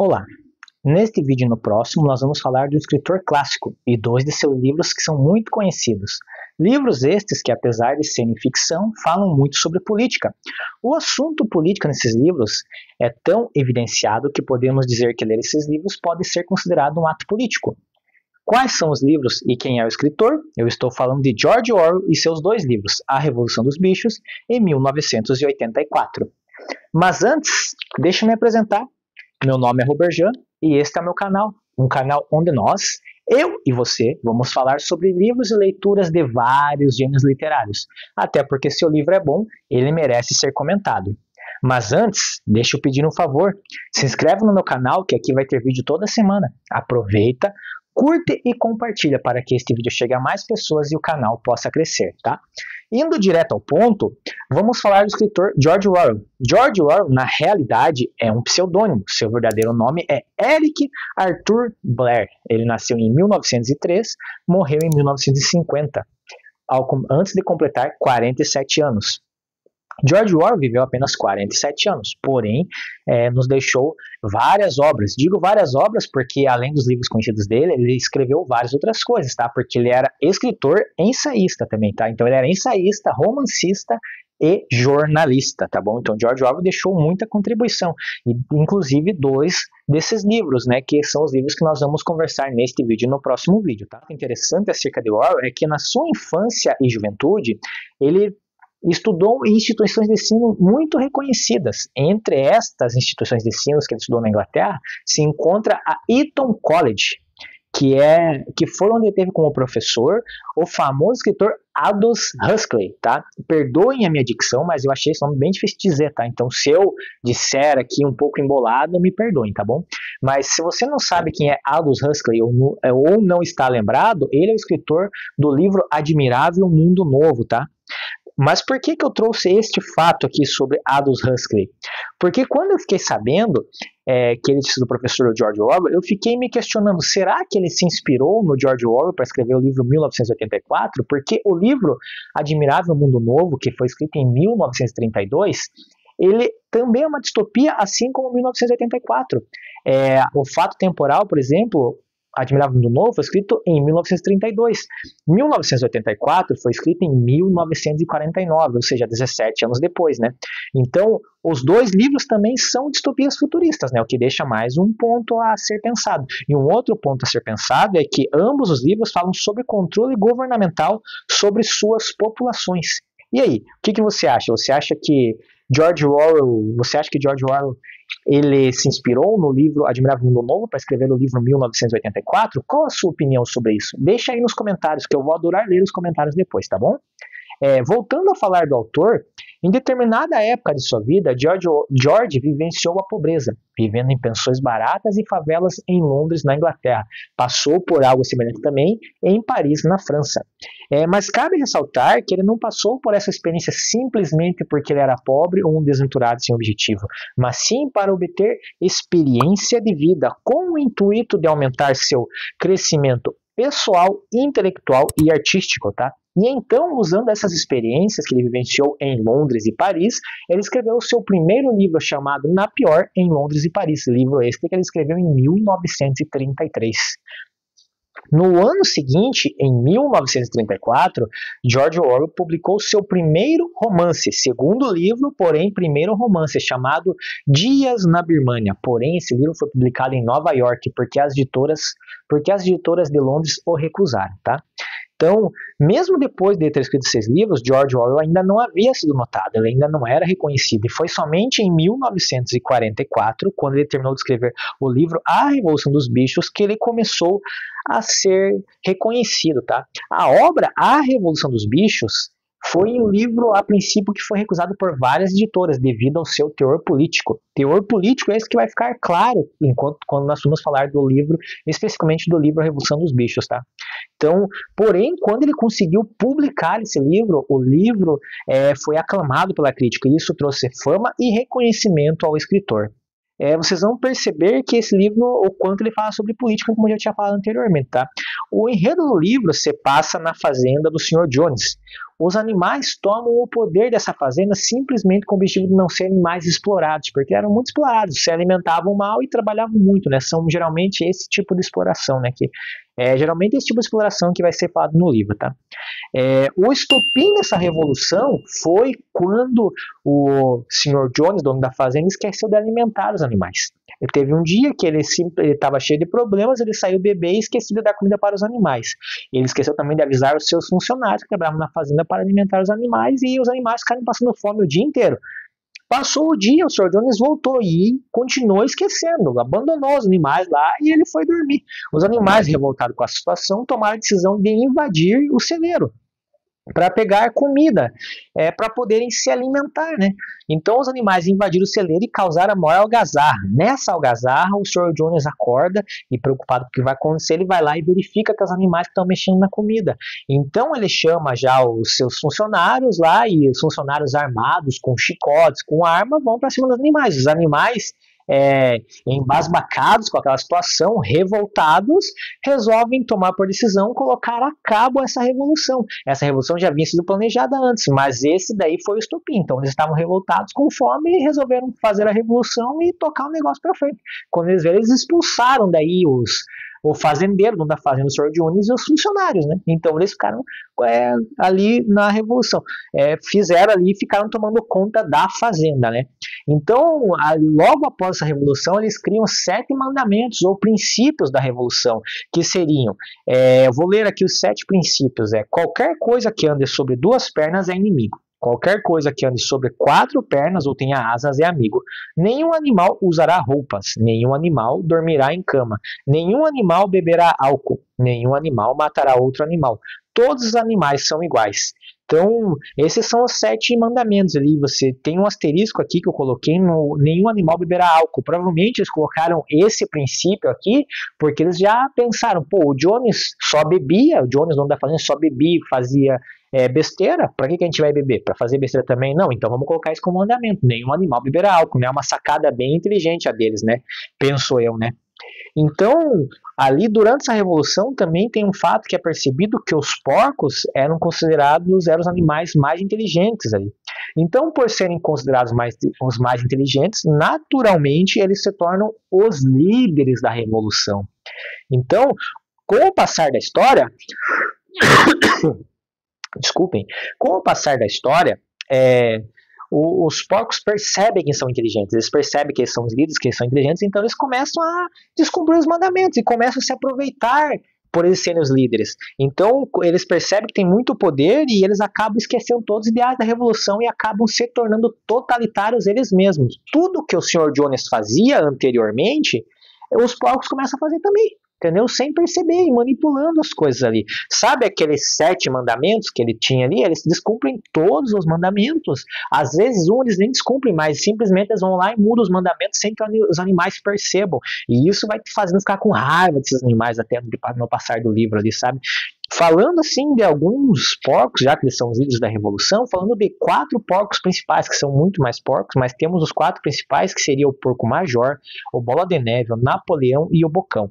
Olá! Neste vídeo e no próximo nós vamos falar de um escritor clássico e dois de seus livros que são muito conhecidos. Livros estes que, apesar de serem ficção, falam muito sobre política. O assunto política nesses livros é tão evidenciado que podemos dizer que ler esses livros pode ser considerado um ato político. Quais são os livros e quem é o escritor? Eu estou falando de George Orwell e seus dois livros, A Revolução dos Bichos e 1984. Mas antes, deixa eu me apresentar. Meu nome é Roberjan e este é o meu canal, um canal onde nós, eu e você, vamos falar sobre livros e leituras de vários gêneros literários. Até porque se o livro é bom, ele merece ser comentado. Mas antes, deixa eu pedir um favor, se inscreve no meu canal que aqui vai ter vídeo toda semana. Aproveita, curte e compartilha para que este vídeo chegue a mais pessoas e o canal possa crescer, tá? Indo direto ao ponto, vamos falar do escritor George Orwell. George Orwell, na realidade, é um pseudônimo. Seu verdadeiro nome é Eric Arthur Blair. Ele nasceu em 1903, morreu em 1950, antes de completar 47 anos. George Orwell viveu apenas 47 anos, porém nos deixou várias obras. Digo várias obras porque, além dos livros conhecidos dele, ele escreveu várias outras coisas, tá? Porque ele era escritor e ensaísta também, tá? Então ele era ensaísta, romancista e jornalista, tá bom? Então George Orwell deixou muita contribuição, e, inclusive dois desses livros, né? Que são os livros que nós vamos conversar neste vídeo e no próximo vídeo, tá? O interessante acerca de Orwell é que na sua infância e juventude, ele estudou em instituições de ensino muito reconhecidas. Entre estas instituições de ensino que ele estudou na Inglaterra, se encontra a Eton College, que foi onde ele teve como professor o famoso escritor Aldous Huxley, tá? Perdoem a minha dicção, mas eu achei esse nome bem difícil de dizer, tá? Então, se eu disser aqui um pouco embolado, me perdoem, tá bom? Mas se você não sabe quem é Aldous Huxley ou não está lembrado, ele é o escritor do livro Admirável Mundo Novo, tá? Mas por que eu trouxe este fato aqui sobre Aldous Huxley? Porque quando eu fiquei sabendo que ele tinha sido professor do George Orwell, eu fiquei me questionando, será que ele se inspirou no George Orwell para escrever o livro 1984? Porque o livro Admirável Mundo Novo, que foi escrito em 1932, ele também é uma distopia, assim como 1984. O fato temporal, por exemplo, Admirável Mundo Novo foi escrito em 1932. 1984 foi escrito em 1949, ou seja, 17 anos depois, né? Então, os dois livros também são distopias futuristas, né? O que deixa mais um ponto a ser pensado. E um outro ponto a ser pensado é que ambos os livros falam sobre controle governamental sobre suas populações. E aí, o que você acha? Você acha que George Orwell ele se inspirou no livro Admirável Mundo Novo para escrever o livro 1984? Qual a sua opinião sobre isso? Deixa aí nos comentários, que eu vou adorar ler os comentários depois, tá bom? Voltando a falar do autor, em determinada época de sua vida, George vivenciou a pobreza, vivendo em pensões baratas e favelas em Londres, na Inglaterra. Passou por algo semelhante também em Paris, na França. Mas cabe ressaltar que ele não passou por essa experiência simplesmente porque ele era pobre ou um desventurado sem objetivo, mas sim para obter experiência de vida, com o intuito de aumentar seu crescimento pessoal, intelectual e artístico, tá? E então, usando essas experiências que ele vivenciou em Londres e Paris, ele escreveu o seu primeiro livro chamado Na Pior em Londres e Paris, livro este que ele escreveu em 1933. No ano seguinte, em 1934, George Orwell publicou seu primeiro romance, segundo livro, porém primeiro romance, chamado Dias na Birmânia. Porém, esse livro foi publicado em Nova York porque as editoras de Londres o recusaram, tá? Então, mesmo depois de ter escrito esses livros, George Orwell ainda não havia sido notado, ele ainda não era reconhecido. E foi somente em 1944, quando ele terminou de escrever o livro A Revolução dos Bichos, que ele começou a ser reconhecido, tá? A obra A Revolução dos Bichos foi um livro, a princípio, que foi recusado por várias editoras devido ao seu teor político. Teor político é esse que vai ficar claro quando nós vamos falar do livro, especificamente do livro A Revolução dos Bichos, tá? Então, porém, quando ele conseguiu publicar esse livro, o livro foi aclamado pela crítica e isso trouxe fama e reconhecimento ao escritor. Vocês vão perceber que esse livro, o quanto ele fala sobre política, como eu já tinha falado anteriormente, tá? O enredo do livro se passa na fazenda do Sr. Jones. os animais tomam o poder dessa fazenda simplesmente com o objetivo de não serem mais explorados, porque eram muito explorados, se alimentavam mal e trabalhavam muito, né? São geralmente esse tipo de exploração, né? Que é geralmente esse tipo de exploração que vai ser falado no livro, tá? O estopim dessa revolução foi quando o Sr. Jones, dono da fazenda, esqueceu de alimentar os animais. Ele teve um dia que ele estava cheio de problemas, ele saiu beber e esqueceu de dar comida para os animais. Ele esqueceu também de avisar os seus funcionários que trabalhavam na fazenda para alimentar os animais, e os animais ficaram passando fome o dia inteiro. Passou o dia, o Sr. Jones voltou e continuou esquecendo, abandonou os animais lá e ele foi dormir. Os animais, revoltados com a situação, tomaram a decisão de invadir o celeiro para pegar comida, para poderem se alimentar, né? Então os animais invadiram o celeiro e causaram a maior algazarra. Nessa algazarra, o Sr. Jones acorda e, preocupado com o que vai acontecer, ele vai lá e verifica que os animais estão mexendo na comida. Então ele chama já os seus funcionários lá, e os funcionários armados com chicotes, com arma, vão para cima dos animais. Os animais, embasbacados com aquela situação, revoltados, resolvem tomar por decisão colocar a cabo essa revolução. Essa revolução já havia sido planejada antes, mas esse daí foi o estopim. Então eles estavam revoltados com fome e resolveram fazer a revolução e tocar o negócio para frente. Quando eles viram, eles expulsaram daí o fazendeiro, dono da fazenda, o Sr. Jones, e os funcionários, né? Então eles ficaram ali na revolução, fizeram ali e ficaram tomando conta da fazenda, né? Então, logo após essa revolução, eles criam 7 mandamentos ou princípios da revolução, que seriam, eu vou ler aqui os 7 princípios, qualquer coisa que ande sobre 2 pernas é inimigo. Qualquer coisa que ande sobre 4 pernas ou tenha asas é amigo. Nenhum animal usará roupas, nenhum animal dormirá em cama, nenhum animal beberá álcool, nenhum animal matará outro animal. Todos os animais são iguais. Então, esses são os 7 mandamentos ali. Você tem um asterisco aqui que eu coloquei no nenhum animal beberá álcool. Provavelmente eles colocaram esse princípio aqui porque eles já pensaram, o Jones só bebia, o Jones, dono da fazenda, só bebia e fazia besteira. Para que a gente vai beber? Para fazer besteira também? Não, então vamos colocar isso como mandamento. Nenhum animal beberá álcool, né? É uma sacada bem inteligente a deles, né? Penso eu, né? Então, ali durante essa revolução também tem um fato que é percebido, que os porcos eram considerados os animais mais inteligentes ali. Então, por serem considerados os mais inteligentes, naturalmente eles se tornam os líderes da revolução. Então, com o passar da história, com o passar da história, os porcos percebem que são inteligentes, eles percebem que eles são os líderes, que eles são inteligentes, então eles começam a descumprir os mandamentos e começam a se aproveitar por eles serem os líderes. Então eles percebem que tem muito poder e eles acabam esquecendo todos os ideais da revolução e acabam se tornando totalitários eles mesmos. Tudo que o Sr. Jones fazia anteriormente, os porcos começam a fazer também. Entendeu? Sem perceber e manipulando as coisas ali. Sabe aqueles 7 mandamentos que ele tinha ali? Eles descumprem todos os mandamentos. Às vezes eles nem descumprem, mas simplesmente eles vão lá e mudam os mandamentos sem que os animais percebam. E isso vai te fazendo ficar com raiva desses animais até no passar do livro ali, sabe? Falando assim de alguns porcos, já que eles são os líderes da revolução, falando de 4 porcos principais, que são muito mais porcos, mas temos os 4 principais, que seria o porco major, o bola de neve, o Napoleão e o bocão.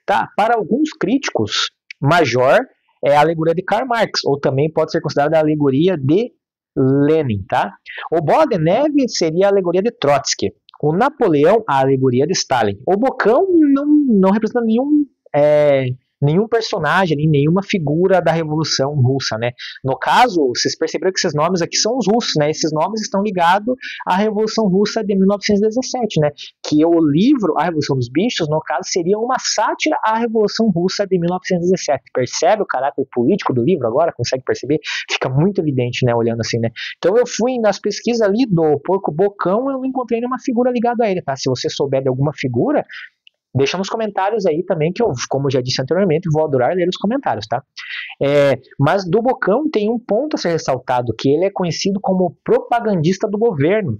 Tá? Para alguns críticos, Major é a alegoria de Karl Marx, ou também pode ser considerada a alegoria de Lenin. Tá? O Bola de Neve seria a alegoria de Trotsky. O Napoleão, a alegoria de Stalin. O Bocão não representa nenhum personagem, nenhuma figura da Revolução Russa, né? No caso, vocês perceberam que esses nomes aqui são os russos, né? Esses nomes estão ligados à Revolução Russa de 1917, né? Que o livro A Revolução dos Bichos, no caso, seria uma sátira à Revolução Russa de 1917. Percebe o caráter político do livro agora? Consegue perceber? Fica muito evidente, né? Olhando assim, né? Então eu fui nas pesquisas ali do porco Bocão, eu não encontrei nenhuma figura ligada a ele, tá? Se você souber de alguma figura, deixa nos comentários aí também, que eu, como eu já disse anteriormente, vou adorar ler os comentários, tá? Mas do Bocão tem um ponto a ser ressaltado, que ele é conhecido como propagandista do governo.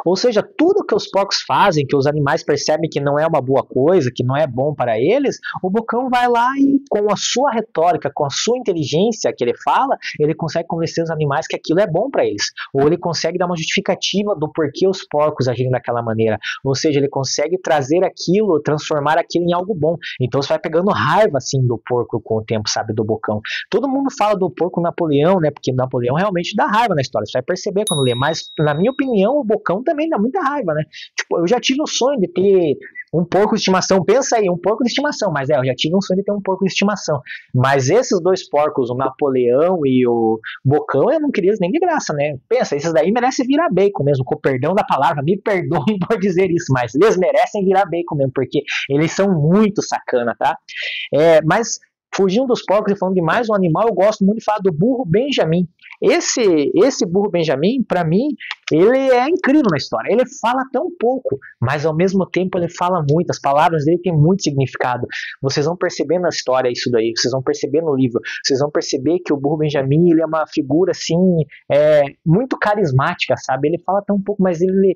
Ou seja, tudo que os porcos fazem, que os animais percebem que não é uma boa coisa, que não é bom para eles, o Bocão vai lá e, com a sua retórica, com a sua inteligência que ele fala, ele consegue convencer os animais que aquilo é bom para eles. Ou ele consegue dar uma justificativa do porquê os porcos agem daquela maneira. Ou seja, ele consegue trazer aquilo, transformar aquilo em algo bom. Então você vai pegando raiva, assim, do porco com o tempo, sabe, do Bocão. Todo mundo fala do porco Napoleão, né, porque Napoleão realmente dá raiva na história, você vai perceber quando lê, mas, na minha opinião, o Bocão também dá muita raiva, né? Tipo, eu já tive o sonho de ter um porco de estimação, pensa aí, um porco de estimação, mas eu já tive um sonho de ter um porco de estimação, mas esses dois porcos, o Napoleão e o Bocão, eu não queria nem de graça, né? Pensa, esses daí merecem virar bacon mesmo, com o perdão da palavra, me perdoem por dizer isso, mas eles merecem virar bacon mesmo, porque eles são muito sacana, tá? Mas fugindo dos porcos e falando de mais um animal, eu gosto muito de falar do burro Benjamin. Esse burro Benjamin, para mim, ele é incrível na história. Ele fala tão pouco, mas ao mesmo tempo ele fala muito. As palavras dele têm muito significado. Vocês vão perceber na história isso daí, vocês vão perceber no livro, vocês vão perceber que o burro Benjamin, ele é uma figura assim, muito carismática, sabe? Ele fala tão pouco, mas ele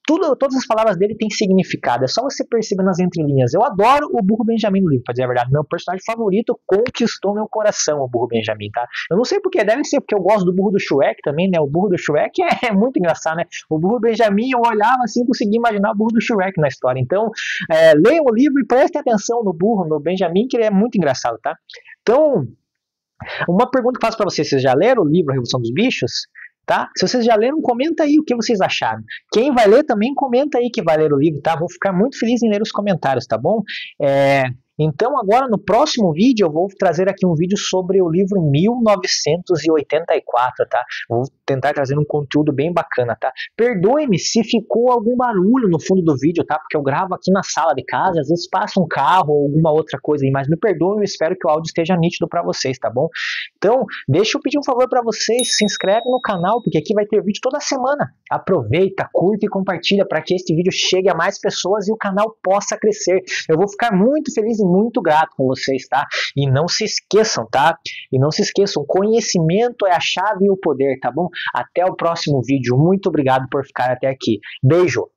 todas as palavras dele têm significado, é só você perceber nas entrelinhas. Eu adoro o burro Benjamin no livro, pra dizer a verdade, meu personagem favorito, conquistou meu coração, o burro Benjamin, tá? Eu não sei porquê, deve ser porque eu gosto do burro do Shrek também, né? O burro do Shrek é muito engraçado, né? O burro Benjamin, eu olhava assim, conseguia imaginar o burro do Shrek na história. Então, leiam o livro e prestem atenção no burro, no Benjamin, que ele é muito engraçado, tá? Então, uma pergunta que eu faço pra vocês já leram o livro A Revolução dos Bichos? Tá? Se vocês já leram, comenta aí o que vocês acharam. Quem vai ler também, comenta aí que vai ler o livro, tá? Vou ficar muito feliz em ler os comentários, tá bom? Então agora no próximo vídeo eu vou trazer aqui um vídeo sobre o livro 1984, tá? Vou tentar trazer um conteúdo bem bacana, tá? Perdoe-me se ficou algum barulho no fundo do vídeo, tá? Porque eu gravo aqui na sala de casa, às vezes passa um carro ou alguma outra coisa aí, mas me perdoem, eu espero que o áudio esteja nítido para vocês, tá bom? Então, deixa eu pedir um favor para vocês, se inscreve no canal, porque aqui vai ter vídeo toda semana. Aproveita, curta e compartilha para que este vídeo chegue a mais pessoas e o canal possa crescer. Eu vou ficar muito feliz e muito grato com vocês, tá? E não se esqueçam, tá? E não se esqueçam, conhecimento é a chave e o poder, tá bom? Até o próximo vídeo. Muito obrigado por ficar até aqui. Beijo!